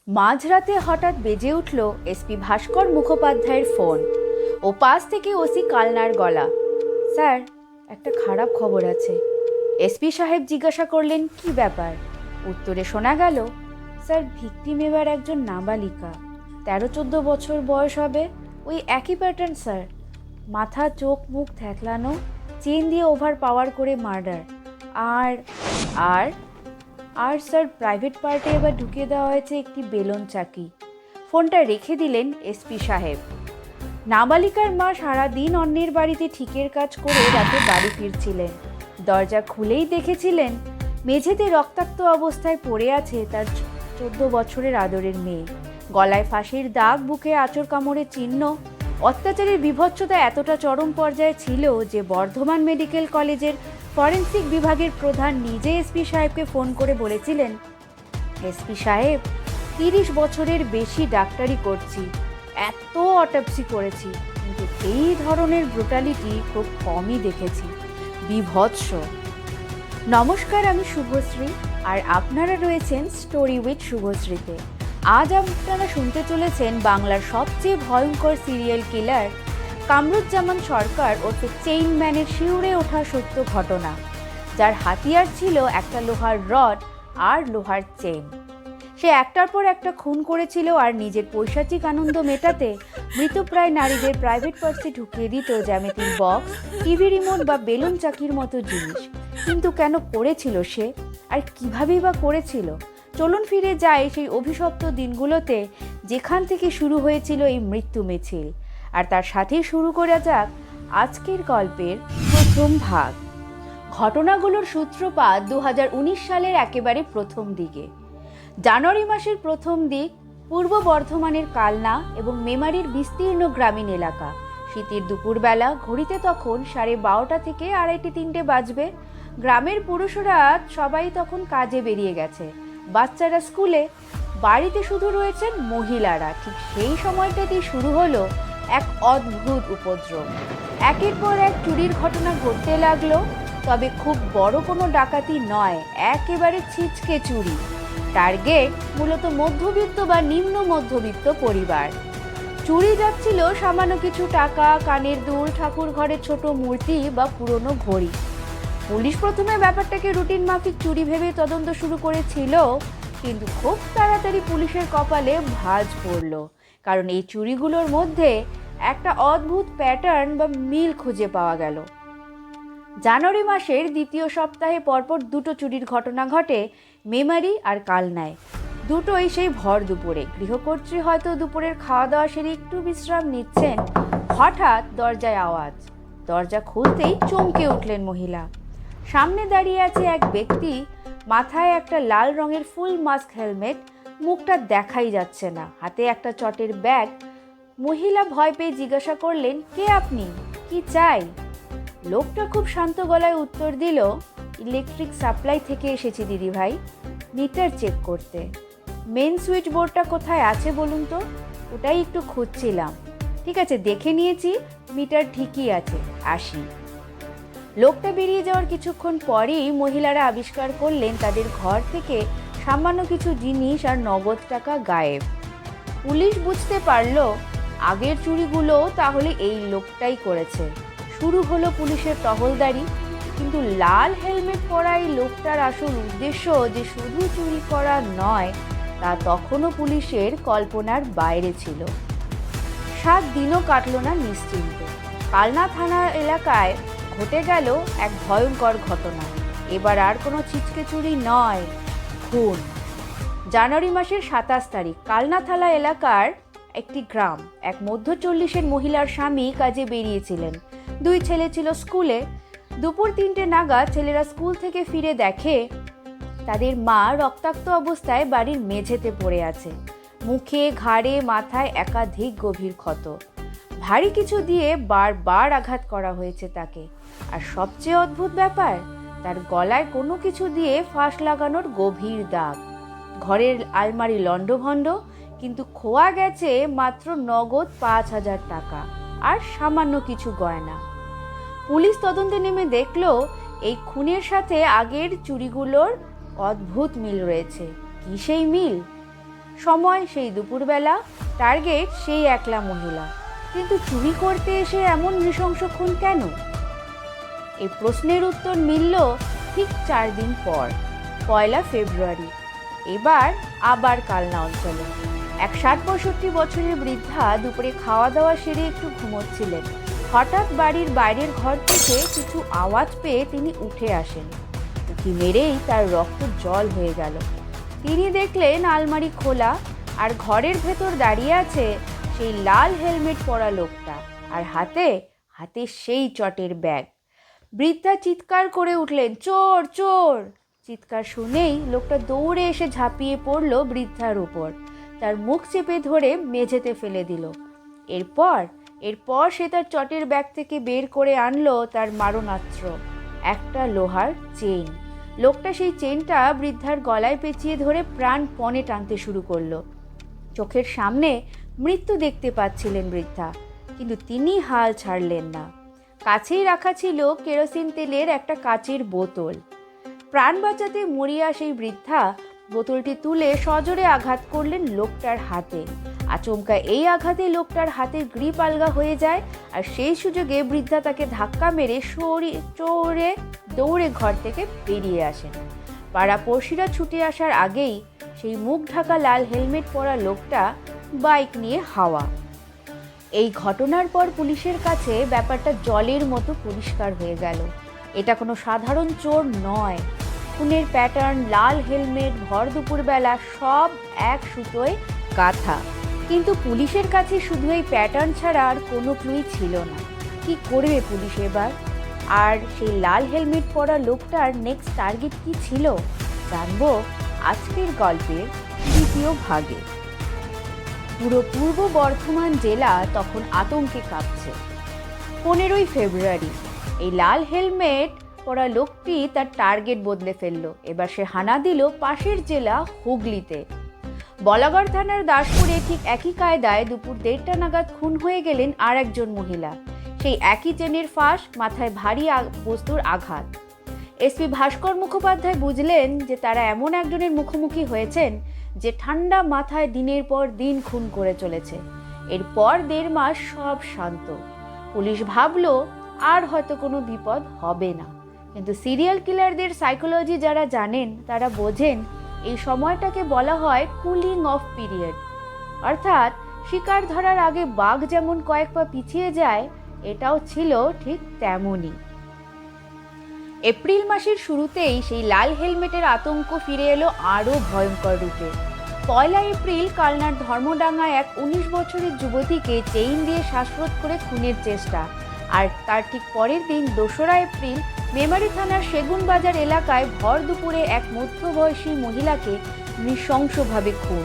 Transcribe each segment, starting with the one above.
মাঝরাতে হঠাৎ বেজে উঠল এসপি ভাস্কর মুখোপাধ্যায়ের ফোন ও পাশ থেকে ওসি কালনার গলা। স্যার, একটা খারাপ খবর আছে। এসপি সাহেব জিজ্ঞাসা করলেন, কি ব্যাপার? উত্তরে শোনা গেল, স্যার, ভিকটিম এবার একজন নাবালিকা, 13-14 বছর বয়স হবে। ওই একই প্যাটার্ন স্যার, মাথা চোখ মুখ থ্যাকলানো, চেন দিয়ে ওভার পাওয়ার করে মার্ডার। আর আর আর স্যার, প্রাইভেট পার্টে এবার ঢুকিয়ে দেওয়া হয়েছে একটি বেলুন চাকি। ফোনটা রেখে দিলেন এসপি সাহেব। নাবালিকার মা সারাদিন অন্যের বাড়িতে ঠিকের কাজ করে রাতে বাড়ি ফিরছিলেন। দরজা খুলেই দেখেছিলেন মেঝেতে রক্তাক্ত অবস্থায় পড়ে আছে তার 14 বছরের আদরের মেয়ে। গলায় ফাঁসির দাগ, বুকে আঁচড় কামড়ের চিহ্ন। অত্যাচারের বিভৎসতা এতটা চরম পর্যায়ে ছিল যে বর্ধমান মেডিকেল কলেজের ফরেন্সিক বিভাগের প্রধান নিজে এসপি সাহেবকে ফোন করে বলেছিলেন, এসপি সাহেব, 30 বছরের বেশি ডাক্তারি করছি, এত অটোপসি করেছি, কিন্তু এই ধরনের ব্রুটালিটি খুব কমই দেখেছি। বিভৎস। নমস্কার, আমি শুভশ্রী, আর আপনারা রয়েছেন স্টোরি উইথ শুভশ্রীতে। আজ আপনারা শুনতে চলেছেন বাংলার সবচেয়ে ভয়ঙ্কর সিরিয়াল কিলার কামরুজ্জামান সরকার ওরফে চেইনম্যানের শিউরে ওঠা সত্য ঘটনা, যার হাতিয়ার ছিল একটা লোহার রড আর লোহার চেইন। সে একটার পর একটা খুন করেছিল আর নিজের পৈশাচিক আনন্দ মেটাতে মৃতপ্রায় নারীদের প্রাইভেট পার্সে ঢুকিয়ে দিত জ্যামিতির বক্স, টিভি রিমোট বা বেলুন চাকির মতো জিনিস। কিন্তু কেন করেছিল সে, আর কিভাবেই বা করেছিল? চলুন ফিরে যায় সেই অভিশপ্ত দিনগুলোতে, যেখান থেকে শুরু হয়েছিল এই মৃত্যু মিছিল। আর তার সাথেই শুরু করা যাক আজকের গল্পের প্রথম ভাগ। ঘটনাগুলোর সূত্রপাত 2019 সালের একেবারে প্রথম দিকে। জানুয়ারি মাসের প্রথম দিক, পূর্ব বর্ধমানের কালনা এবং মেমারির বিস্তীর্ণ গ্রামীণ এলাকা। শীতের দুপুরবেলা, ঘড়িতে তখন 12:30 থেকে 2:30-3টে বাজবে। গ্রামের পুরুষরা সবাই তখন কাজে বেরিয়ে গেছে, বাচ্চারা স্কুলে, বাড়িতে শুধু রয়েছেন মহিলারা। ঠিক সেই সময়টাতেই শুরু হলো এক অদ্ভুত উপদ্রব। একের পর এক চুরির ঘটনা ঘটতে লাগলো, তবে খুব বড় কোনো ডাকাতি নয়, একেবারে ছিচকে চুরি। টার্গেট মূলত মধ্যবিত্ত বা নিম্ন মধ্যবিত্ত পরিবার। চুরি যাচ্ছিল সামান্য কিছু টাকা, কানের দুল, ঠাকুর ঘরের ছোট মূর্তি বা পুরনো ঘড়ি। পুলিশ প্রথমে ব্যাপারটাকে রুটিন মাফিক চুরি ভেবে তদন্ত শুরু করেছিল, কিন্তু খুব তাড়াতাড়ি পুলিশের কপালে ভাঁজ পড়ল, কারণ এই চুরিগুলোর মধ্যে একটা অদ্ভুত প্যাটার্ন বা মিল খুঁজে পাওয়া গেল। জানুয়ারি মাসের দ্বিতীয় সপ্তাহে পরপর দুটো চুরির ঘটনা ঘটে মেমারি আর কালনায়। দুটোই সেই ভর দুপুরে। গৃহকর্ত্রী হয়তো দুপুরের খাওয়া দাওয়া সেরে একটু বিশ্রাম নিচ্ছেন, হঠাৎ দরজায় আওয়াজ। দরজা খুলতেই চমকে উঠলেন মহিলা। সামনে দাঁড়িয়ে আছে এক ব্যক্তি, মাথায় একটা লাল রঙের ফুল মাস্ক হেলমেট, মুখটা দেখাই যাচ্ছে না, হাতে একটা চটের ব্যাগ। মহিলা ভয় পেয়ে জিজ্ঞাসা করলেন, কে আপনি, কি চাই? লোকটা খুব শান্ত গলায় উত্তর দিল, ইলেকট্রিক সাপ্লাই থেকে এসেছি দিদি ভাই, মিটার চেক করতে। মেন সুইচ বোর্ডটা কোথায় আছে বলুন তো, ওটাই একটু খুঁজছিলাম। ঠিক আছে, দেখে নিয়েছি, মিটার ঠিকই আছে, আসি। লোকটা বেরিয়ে যাওয়ার কিছুক্ষণ পরেই মহিলারা আবিষ্কার করলেন তাদের ঘর থেকে সামান্য কিছু জিনিস আর নগদ টাকা গায়েব। পুলিশ বুঝতে পারল আগের চুরিগুলো তাহলে এই লোকটাই করেছে। শুরু হলো পুলিশের টহলদারি, কিন্তু লাল হেলমেট পরা এই লোকটার আসল উদ্দেশ্য যে শুধু চুরি করা নয়, তা তখনও পুলিশের কল্পনার বাইরে ছিল। 7 দিনও কাটল না নিশ্চিন্তে। কালনা থানা এলাকায় ঘটে গেল এক ভয়ঙ্কর ঘটনা। এবার আর কোনো ছিচকে চুরি নয়, খুন। জানুয়ারি মাসের 27 তারিখ, কালনা থানা এলাকার একটি গ্রাম। এক মধ্য 40-এর মহিলার স্বামী কাজে বেরিয়েছিলেন। 2 ছেলে ছিল স্কুলে। দুপুর 3টে নাগাদ ছেলেরা স্কুল থেকে ফিরে দেখে তাদের মা রক্তাক্ত অবস্থায় বাড়ির মেঝেতে পড়ে আছে। মুখে, ঘাড়ে, মাথায় একাধিক গভীর ক্ষত। ভারী কিছু দিয়ে বারবার আঘাত করা হয়েছে তাকে। আর সবচেয়ে অদ্ভুত ব্যাপার, তার গলায় কোনো কিছু দিয়ে ফাঁস লাগানোর গভীর দাগ। ঘরের আলমারি লণ্ডভণ্ড, কিন্তু খোয়া গেছে মাত্র নগদ 5,000 টাকা আর সামান্য কিছু গয়না। পুলিশ তদন্তে নেমে দেখলো এই খুনের সাথে আগের চুরিগুলোর অদ্ভুত মিল রয়েছে। কি সেই মিল? সময় সেই দুপুরবেলা, টার্গেট সেই একলা মহিলা। কিন্তু চুরি করতে এসে এমন নৃশংস খুন কেন? এই প্রশ্নের উত্তর মিলল ঠিক 4 দিন পর, 1 ফেব্রুয়ারি। এবার আবার কালনা অঞ্চলে এক 60-65 বছরের বৃদ্ধা দুপুরে খাওয়া দাওয়া সেরে একটু ঘুমোচ্ছিলেন। হঠাৎ বাড়ির বাইরের ঘর থেকে কিছু আওয়াজ পেয়ে তিনি উঠে আসেন। উঁকি মেরেই তার রক্ত জল হয়ে গেল। তিনি দেখলেন আলমারি খোলা, আর ঘরের ভেতর দাঁড়িয়ে আছে সেই লাল হেলমেট পরা লোকটা, আর হাতে হাতে সেই চটের ব্যাগ। বৃদ্ধা চিৎকার করে উঠলেন, চোর চোর! চিৎকার শুনেই লোকটা দৌড়ে এসে ঝাঁপিয়ে পড়ল বৃদ্ধার উপর, তার মুখ চেপে ধরে মেঝেতে ফেলে দিল। এরপর সে তার চটের ব্যাগ থেকে বের করে আনলো তার মারণাস্ত্র, একটা লোহার চেইন। লোকটা সেই চেইনটা বৃদ্ধার গলায় পেঁচিয়ে ধরে প্রাণপণে টানতে শুরু করলো। চোখের সামনে মৃত্যু দেখতে পাচ্ছিলেন বৃদ্ধা, কিন্তু তিনি হাল ছাড়লেন না। কাছেই রাখা ছিল কেরোসিন তেলের একটা কাচের বোতল। প্রাণ বাঁচাতে মরিয়া সেই বৃদ্ধা বোতলটি তুলে সজোরে আঘাত করলেন লোকটার হাতে। আচমকা এই আঘাতে লোকটার হাতের গ্রিপ আলগা হয়ে যায়, আর সেই সুযোগে বৃদ্ধা তাকে ধাক্কা মেরে দৌড়ে ঘর থেকে বেরিয়ে আসেন। পাড়াপড়শিরা ছুটে আসার আগেই সেই মুখ ঢাকা লাল হেলমেট পরা লোকটা বাইক নিয়ে হাওয়া। এই ঘটনার পর পুলিশের কাছে ব্যাপারটা জলের মতো পরিষ্কার হয়ে গেল। এটা কোনো সাধারণ চোর নয়। খুনের প্যাটার্ন, লাল হেলমেট, ভর দুপুরবেলা, সব এক সুতোয় গাঁথা। কিন্তু পুলিশের কাছে শুধু এই প্যাটার্ন ছাড়া আর কোনো ক্লুই ছিল না। কি করবে পুলিশ এবার? আর সেই লাল হেলমেট পরা লোকটার নেক্সট টার্গেট কি ছিল, জানবো আজকের গল্পের 3য় ভাগে। পুরো পূর্ব বর্ধমান জেলা তখন আতঙ্কে কাঁপছে। 15ই ফেব্রুয়ারি এই লাল হেলমেট পরা লোকটি তার টার্গেট বদলে ফেললো। এবার সে হানা দিল পাশের জেলা হুগলিতে। বলাগড় থানার দাসপুরে ঠিক একই কায়দায় দুপুর 1:30টা নাগাদ খুন হয়ে গেলেন আর একজন মহিলা। সেই একই চেনের ফাঁস, মাথায় ভারী বস্তুর আঘাত। এসপি ভাস্কর মুখোপাধ্যায় বুঝলেন যে তারা এমন একজনের মুখোমুখি হয়েছেন যে ঠান্ডা মাথায় দিনের পর দিন খুন করে চলেছে। এরপর 1.5 মাস সব শান্ত। পুলিশ ভাবলো আর হয়তো কোনো বিপদ হবে না, কিন্তু সিরিয়াল কিলারদের সাইকোলজি যারা জানেন তারা বোঝেন এই সময়টাকে বলা হয় কুলিং অফ পিরিয়ড। অর্থাৎ শিকার ধরার আগে বাঘ যেমন কয়েক পা পিছিয়ে যায়, এটাও ছিল ঠিক তেমনই। এপ্রিল মাসের শুরুতেই সেই লাল হেলমেটের আতঙ্ক ফিরে এলো আরও ভয়ঙ্কর রূপে। 1 এপ্রিল কালনার ধর্মডাঙ্গায় এক 19 বছরের যুবতীকে চেইন দিয়ে শ্বাসরোধ করে খুনের চেষ্টা, আর তার ঠিক পরের দিন 2রা এপ্রিল মেমারি থানার সেগুন বাজার এলাকায় ভর দুপুরে এক মধ্যবয়সী মহিলাকে নৃশংসভাবে খুন।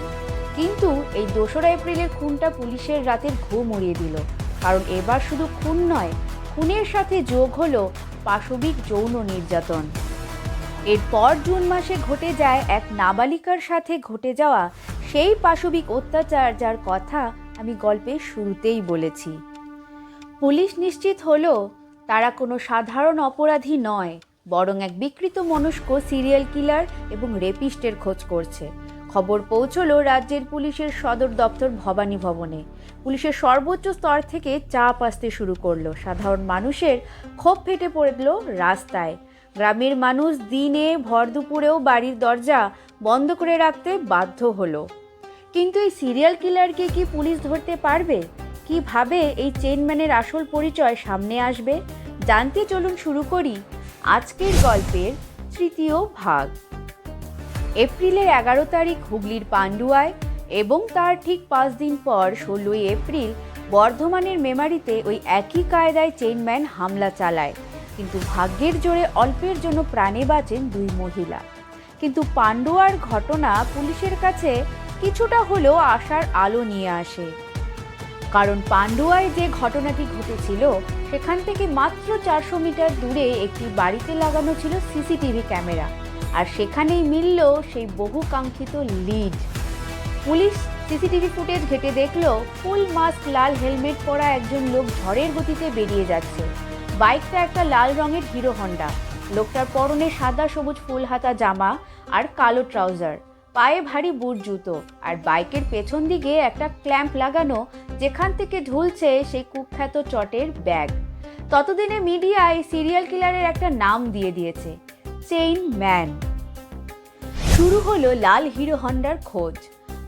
কিন্তু এই 2রা এপ্রিলের খুনটা পুলিশের রাতের ঘুম উড়িয়ে দিল, কারণ এবার শুধু খুন নয়, খুনের সাথে যোগ হলো পাশবিক যৌন নির্যাতন। এরপর জুন মাসে ঘটে যায় এক নাবালিকার সাথে ঘটে যাওয়া সেই পাশবিক অত্যাচার, যার কথা আমি গল্পের শুরুতেই বলেছি। পুলিশ নিশ্চিত হলো তারা কোনো সাধারণ অপরাধী নয়, বরং এক বিকৃত মনস্ক সিরিয়াল কিলার এবং রেপিস্টের খোঁজ করছে। খবর পৌঁছলো রাজ্যের পুলিশের সদর দপ্তর ভবানী ভবনে। পুলিশের সর্বোচ্চ স্তর থেকে চাপ আসতে শুরু করলো। সাধারণ মানুষের ক্ষোভ ফেটে পড়ল রাস্তায়। গ্রামের মানুষ দিনে ভর দুপুরেও বাড়ির দরজা বন্ধ করে রাখতে বাধ্য হলো। কিন্তু এই সিরিয়াল কিলারকে কি পুলিশ ধরতে পারবে? কিভাবে এই চেইনম্যানের আসল পরিচয় সামনে আসবে? জানতে চলুন শুরু করি আজকের গল্পের 3য় ভাগ। এপ্রিলের 11 তারিখ হুগলির পান্ডুয়ায় এবং তার ঠিক 5 দিন পর 16ই এপ্রিল বর্ধমানের মেমারিতে ওই একই কায়দায় চেইনম্যান হামলা চালায়। কিন্তু ভাগ্যের জোরে অল্পের জন্য প্রাণে বাঁচেন 2 মহিলা। কিন্তু পান্ডুয়ার ঘটনা পুলিশের কাছে কিছুটা হলেও আশার আলো নিয়ে আসে, কারণ পান্ডুয়ায় যে ঘটনাটি ঘটেছিল সেখান থেকে মাত্র 400 মিটার দূরে একটি বাড়িতে লাগানো ছিল সিসিটিভি ক্যামেরা, আর সেখানেই মিলল সেই বহুকাঙ্ক্ষিত লিড। পুলিশ সিসিটিভি ফুটেজ ঘেঁটে দেখলো ফুল মাস্ক, লাল হেলমেট পরা একজন লোক ঝড়ের গতিতে বেরিয়ে যাচ্ছে। বাইকটা একটা লাল রঙের হিরো হন্ডা। লোকটার পরনে সাদা সবুজ ফুল হাতা জামা আর কালো ট্রাউজার। পায়ে ভারী বুট জুতো, আর বাইকের পেছন দিকে একটা ক্ল্যাম্প লাগানো, যেখান থেকে ঝুলছে সেই কুখ্যাত চটের ব্যাগ। ততদিনে মিডিয়া এই সিরিয়াল কিলারের একটা নাম দিয়ে দিয়েছে, চেইন ম্যান। শুরু হলো লাল হিরো হন্ডার খোঁজ।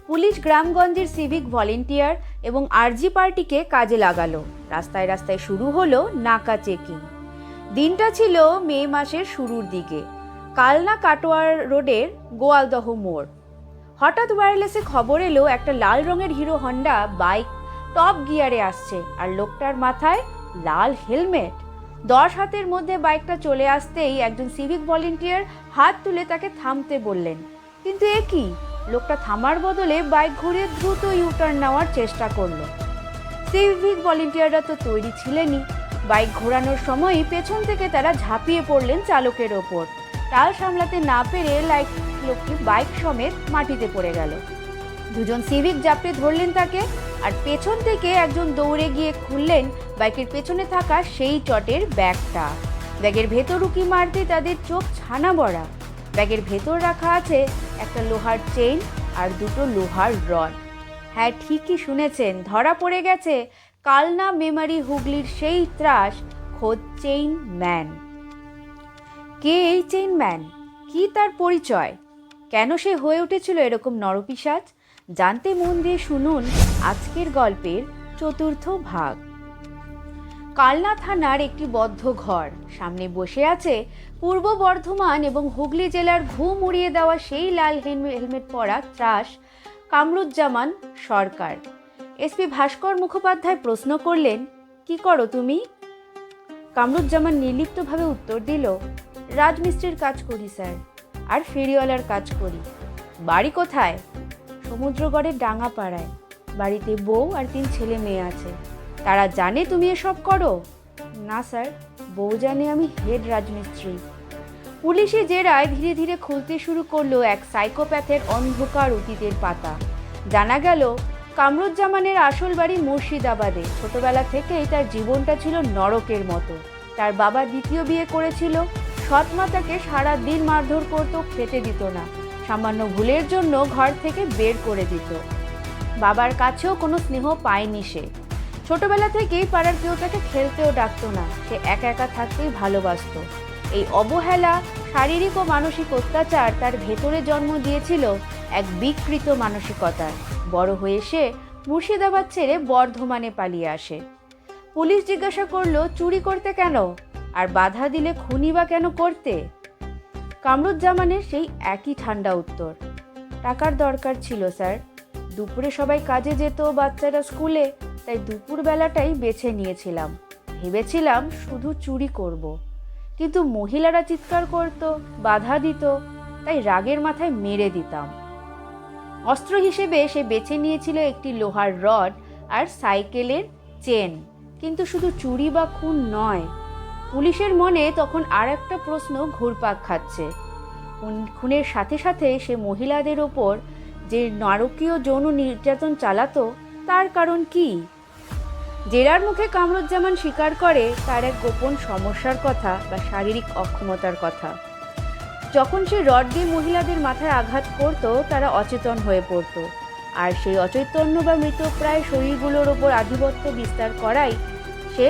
পুলিশ গ্রামগঞ্জের সিভিক ভলেন্টিয়ার এবং আরজি পার্টিকে কাজে লাগালো। রাস্তায় রাস্তায় শুরু হলো নাকা চেকিং। দিনটা ছিল মে মাসের শুরুর দিকে। কালনা কাটোয়ার রোডের গোয়ালদহ মোড়। হঠাৎ ওয়্যারলেসে খবর এলো একটা লাল রঙের হিরো হন্ডা বাইক টপ গিয়ারে আসছে, আর লোকটার মাথায় লাল হেলমেট। 10 হাতের মধ্যে বাইকটা চলে আসতেই একজন সিভিক ভলেন্টিয়ার হাত তুলে তাকে থামতে বললেন, কিন্তু এ কি? লোকটা থামার বদলে বাইক ঘুরিয়ে দ্রুত ইউটার্ন নেওয়ার চেষ্টা করলো। সিভিক ভলেন্টিয়াররা তো তৈরি ছিলেনই। বাইক ঘোরানোর সময়ই পেছন থেকে তারা ঝাঁপিয়ে পড়লেন চালকের ওপর। টাল সামলাতে না পেরে লোকটি বাইক সমেত মাটিতে পড়ে গেল। দুজন সিভিক জাপটে ধরলেন তাকে, আর পেছন থেকে একজন দৌড়ে গিয়ে খুললেন বাইকের পেছনে থাকা সেই চটের ব্যাগটা। ব্যাগের ভেতর উকি মারতে তাদের চোখ ছানা বড়া। ব্যাগের ভেতর রাখা আছে একটা লোহার চেইন আর দুটো লোহার রড। হ্যাঁ, ঠিকই শুনেছেন, ধরা পড়ে গেছে কালনা মেমারি হুগলির সেই ত্রাস খোদ চেইন ম্যান। কে এই চেইন ম্যান? কি তার পরিচয়? কেন সে হয়ে উঠেছিল এরকম নরপিশাচ? জানতে মন দিয়ে শুনুন আজকের গল্পের চতুর্থ ভাগ। কালনা থানার একটি বদ্ধ ঘর। সামনে বসে আছে পূর্ব বর্ধমান এবং হুগলি জেলার ঘুম উড়িয়ে দেওয়া সেই লাল হেলমেট পরা ত্রাস কামরুজ্জামান সরকার। এসপি ভাস্কর মুখোপাধ্যায় প্রশ্ন করলেন, কি করো তুমি? কামরুজ্জামান নির্লিপ্তভাবে উত্তর দিল, রাজমিস্ত্রির কাজ করি স্যার, আর ফেরিওয়ালার কাজ করি। বাড়ি কোথায়? সমুদ্রগড়ের ডাঙ্গাপাড়ায়। বাড়িতে বউ আর 3 ছেলে মেয়ে আছে। তারা জানে তুমি এসব করো? না স্যার, বউ জানে আমি হেড রাজমিস্ত্রি। পুলিশি জেরায় ধীরে ধীরে খুলতে শুরু করলো এক সাইকোপ্যাথের অন্ধকার অতীতের পাতা। জানা গেল কামরুজ্জামানের আসল বাড়ি মুর্শিদাবাদে। ছোটবেলা থেকেই তার জীবনটা ছিল নরকের মতো। তার বাবা দ্বিতীয় বিয়ে করেছিল। সৎ মা তাকে সারাদিন মারধর করতো, খেতে দিত না। সামান্য ভুলের জন্য ঘর থেকে বের করে দিত। বাবার কাছেও কোনো স্নেহ পায়নি সে। ছোটবেলা থেকেই পাড়ার কেউ তাকে খেলতেও ডাকতো না। সে একা একা থাকতেই ভালোবাসত। এই অবহেলা, শারীরিক ও মানসিক অত্যাচার তার ভেতরে জন্ম দিয়েছিল এক বিকৃত মানসিকতার। বড় হয়ে সে মুর্শিদাবাদ ছেড়ে বর্ধমানে পালিয়ে আসে। পুলিশ জিজ্ঞাসা করলো, চুরি করতে কেন? আর বাধা দিলে খুনি বা কেন করতে? কামরুজ্জামানের সেই একই ঠান্ডা উত্তর, টাকার দরকার ছিল স্যার। দুপুরে সবাই কাজে যেত, বাচ্চারা স্কুলে, তাই দুপুর বেলাটাই বেছে নিয়েছিলাম। ভেবেছিলাম শুধু চুরি করব, কিন্তু মহিলারা চিৎকার করত, বাধা দিত, তাই রাগের মাথায় মেরে দিতাম। অস্ত্র হিসেবে সে বেছে নিয়েছিল একটি লোহার রড আর সাইকেলের চেন। কিন্তু শুধু চুরি বা খুন নয়। পুলিশের মনে তখন আর একটা প্রশ্ন ঘুরপাক খাচ্ছে। খুনের সাথে সাথে সে মহিলাদের ওপর যে নারকীয় যৌন নির্যাতন চালাতো, তার কারণ কি? জেরার মুখে কামরুজ্জামান স্বীকার করে তার এক গোপন সমস্যার কথা বা শারীরিক অক্ষমতার কথা। যখন সে রড দিয়ে মহিলাদের মাথায় আঘাত করত, তারা অচেতন হয়ে পড়ত। আর সেই অচৈতন্য বা মৃতপ্রায় শরীরগুলোর ওপর আধিপত্য বিস্তার করাই সে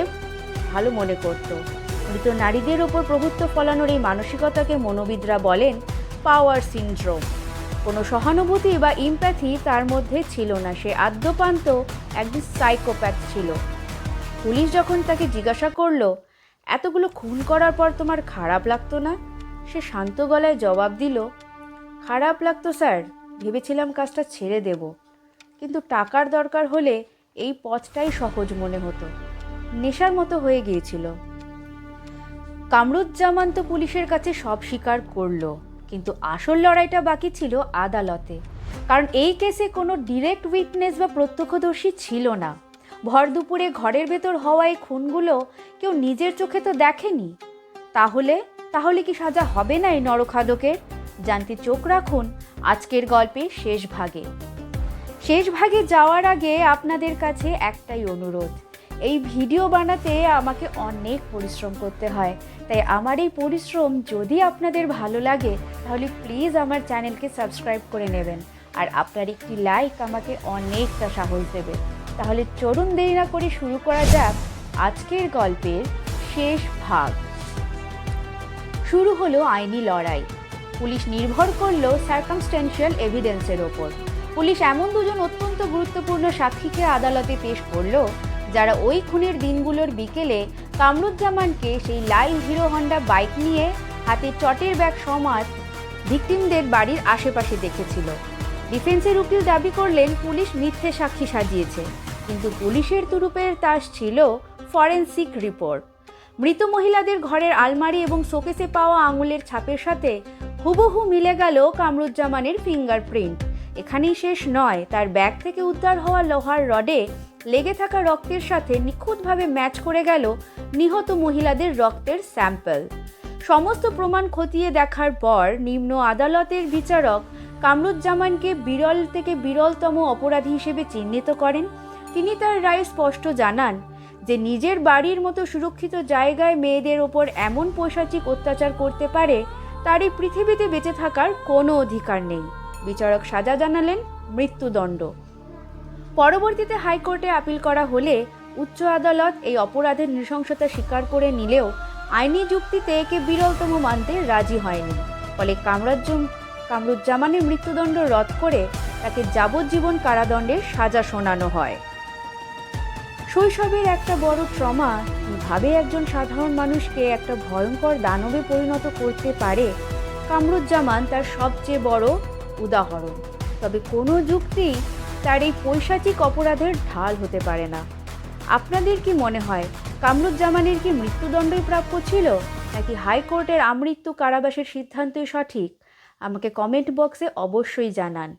ভালো মনে করত। মৃত নারীদের ওপর প্রভুত্ব ফলানোর এই মানসিকতাকে মনোবিদরা বলেন পাওয়ার সিনড্রোম। কোনো সহানুভূতি বা ইমপ্যাথি তার মধ্যে ছিল না। সে আদ্যপান্ত একজন সাইকোপ্যাথ ছিল। পুলিশ যখন তাকে জিজ্ঞাসা করলো, এতগুলো খুন করার পর তোমার খারাপ লাগতো না? সে শান্ত গলায় জবাব দিল, খারাপ লাগতো স্যার, ভেবেছিলাম কাজটা ছেড়ে দেব, কিন্তু টাকার দরকার হলে এই পথটাই সহজ মনে হতো। নেশার মতো হয়ে গিয়েছিল। কামরুজ্জামান তো পুলিশের কাছে সব স্বীকার করলো, কিন্তু আসল লড়াইটা বাকি ছিল আদালতে। কারণ এই কেসে কোনো ডিরেক্ট উইটনেস বা প্রত্যক্ষদর্শী ছিল না। ভর দুপুরে ঘরের ভেতর হওয়া এই খুনগুলো কেউ নিজের চোখে তো দেখেনি। তাহলে কি সাজা হবে না এই নরখাদকের? জানতে চোখ রাখুন আজকের গল্পের শেষ ভাগে। শেষ ভাগে যাওয়ার আগে আপনাদের কাছে একটাই অনুরোধ, এই ভিডিও বানাতে আমাকে অনেক পরিশ্রম করতে হয়, তাই আমার এই পরিশ্রম যদি আপনাদের ভালো লাগে তাহলে প্লিজ আমার চ্যানেলকে সাবস্ক্রাইব করে নেবেন, আর আপনার একটি লাইক আমাকে অনেকটা সাহস দেবে। তাহলে চলুন দেরি না করে শুরু করা যাক আজকের গল্পের শেষ ভাগ। শুরু হলো আইনি লড়াই। পুলিশ নির্ভর করলো সার্কামস্ট্যান্সিয়াল এভিডেন্সের ওপর। পুলিশ এমন দুজন অত্যন্ত গুরুত্বপূর্ণ সাক্ষীকে আদালতে পেশ করলো যারা ওই খুনের দিনগুলোর বিকেলে কামরুজ্জামানকে সেই লাল হিরো হন্ডা বাইক নিয়ে হাতে চটের ব্যাগ সমাজ ভিকটিমদের বাড়ির আশেপাশে দেখেছিল। ডিফেন্সের উকিল দাবি করলেন পুলিশ মিথ্যে সাক্ষী সাজিয়েছে, কিন্তু পুলিশের তুরুপের তাস ছিল ফরেনসিক রিপোর্ট। মৃত মহিলাদের ঘরের আলমারি এবং শোকেসে পাওয়া আঙুলের ছাপের সাথে হুবহু মিলে গেল কামরুজ্জামানের ফিঙ্গারপ্রিন্ট। এখানেই শেষ নয়, তার ব্যাগ থেকে উদ্ধার হওয়া লোহার রডে লেগে থাকা রক্তের সাথে নিখুঁতভাবে ম্যাচ করে গেল নিহত মহিলাদের রক্তের স্যাম্পল। সমস্ত প্রমাণ খতিয়ে দেখার পর নিম্ন আদালতের বিচারক কামরুজ্জামানকে বিরল থেকে বিরলতম অপরাধী হিসেবে চিহ্নিত করেন। তিনি তার রায়ে স্পষ্ট জানান যে নিজের বাড়ির মতো সুরক্ষিত জায়গায় মেয়েদের ওপর এমন পৈশাচিক অত্যাচার করতে পারে তার এই পৃথিবীতে বেঁচে থাকার কোনো অধিকার নেই। বিচারক সাজা জানালেন মৃত্যুদণ্ড। পরবর্তীতে হাইকোর্টে আপিল করা হলে উচ্চ আদালত এই অপরাধের নৃশংসতা স্বীকার করে নিলেও আইনি যুক্তিতে একে বিরলতম মানতে রাজি হয়নি। ফলে কামরুজ্জামানের মৃত্যুদণ্ড রদ করে তাকে যাবজ্জীবন কারাদণ্ডের সাজা শোনানো হয়। শৈশবের একটা বড় ট্রমা কীভাবে একজন সাধারণ মানুষকে একটা ভয়ঙ্কর দানবে পরিণত করতে পারে, কামরুজ্জামান তার সবচেয়ে বড় উদাহরণ। তবে কোনো যুক্তি তার এই পৈশাচিক অপরাধের ঢাল হতে পারে না। আপনাদের কি মনে হয় কামরুজ্জামানের কি মৃত্যুদণ্ডই প্রাপ্য ছিল, নাকি হাইকোর্টের আমৃত্যু কারাবাসের সিদ্ধান্তই সঠিক? আমাকে কমেন্ট বক্সে অবশ্যই জানান।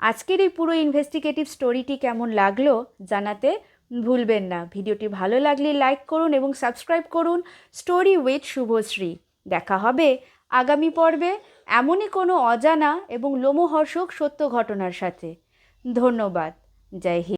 আজকের এই পুরো ইনভেস্টিগেটিভ স্টোরিটি কেমন লাগলো জানাতে ভুলবেন না। ভিডিওটি ভালো লাগলে লাইক করুন এবং সাবস্ক্রাইব করুন স্টোরি উইথ শুভশ্রী। দেখা হবে আগামী পর্বে এমনই কোনো অজানা এবং লোমহর্ষক সত্য ঘটনার সাথে। ধন্যবাদ। জয় হিন্দ।